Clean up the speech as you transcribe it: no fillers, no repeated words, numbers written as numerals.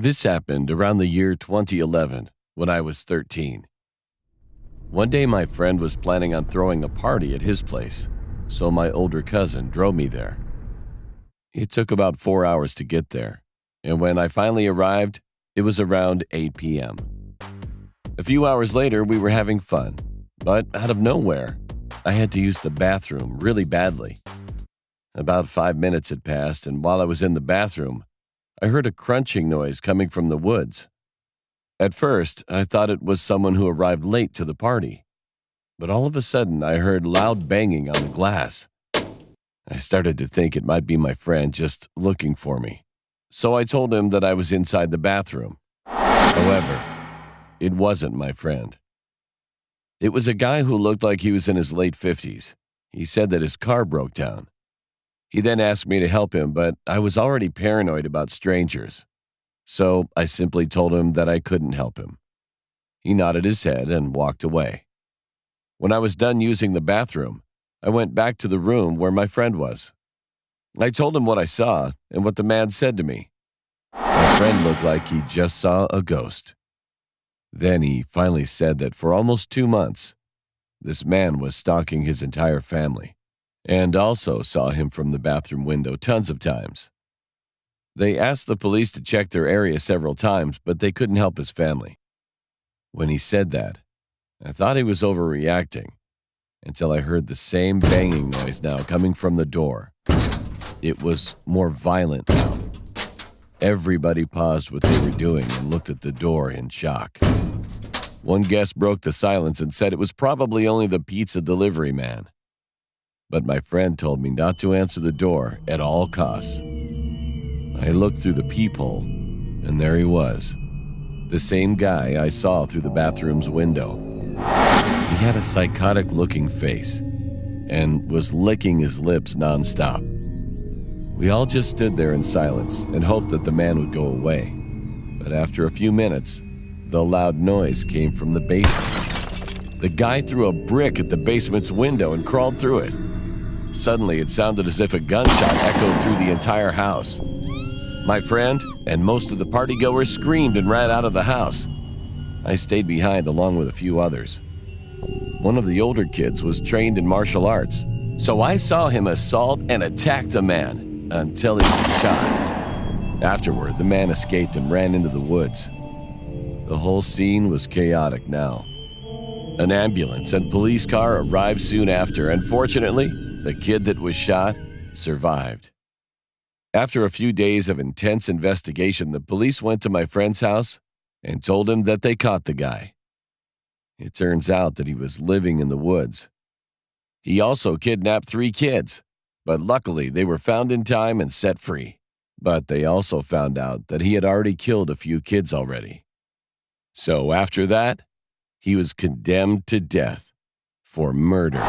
This happened around the year 2011 when I was 13. One day my friend was planning on throwing a party at his place, so my older cousin drove me there. It took about 4 hours to get there, and when I finally arrived, it was around 8 p.m. A few hours later, we were having fun, but out of nowhere, I had to use the bathroom really badly. About 5 minutes had passed, and while I was in the bathroom, I heard a crunching noise coming from the woods. At first, I thought it was someone who arrived late to the party, but all of a sudden I heard loud banging on the glass. I started to think it might be my friend just looking for me, so I told him that I was inside the bathroom. However, it wasn't my friend. It was a guy who looked like he was in his late 50s. He said that his car broke down. He then asked me to help him, but I was already paranoid about strangers. So I simply told him that I couldn't help him. He nodded his head and walked away. When I was done using the bathroom, I went back to the room where my friend was. I told him what I saw and what the man said to me. My friend looked like he just saw a ghost. Then he finally said that for almost 2 months, this man was stalking his entire family, and also saw him from the bathroom window tons of times. They asked the police to check their area several times, but they couldn't help his family. When he said that, I thought he was overreacting, until I heard the same banging noise now coming from the door. It was more violent now. Everybody paused what they were doing and looked at the door in shock. One guest broke the silence and said it was probably only the pizza delivery man. But my friend told me not to answer the door at all costs. I looked through the peephole, and there he was, the same guy I saw through the bathroom's window. He had a psychotic-looking face and was licking his lips nonstop. We all just stood there in silence and hoped that the man would go away. But after a few minutes, the loud noise came from the basement. The guy threw a brick at the basement's window and crawled through it. Suddenly, it sounded as if a gunshot echoed through the entire house. My friend and most of the partygoers screamed and ran out of the house. I stayed behind along with a few others. One of the older kids was trained in martial arts, so I saw him assault and attack the man until he was shot. Afterward, the man escaped and ran into the woods. The whole scene was chaotic now. An ambulance and police car arrived soon after, and fortunately, the kid that was shot survived. After a few days of intense investigation, the police went to my friend's house and told him that they caught the guy. It turns out that he was living in the woods. He also kidnapped 3 kids, but luckily they were found in time and set free. But they also found out that he had already killed a few kids already. So after that, he was condemned to death for murder.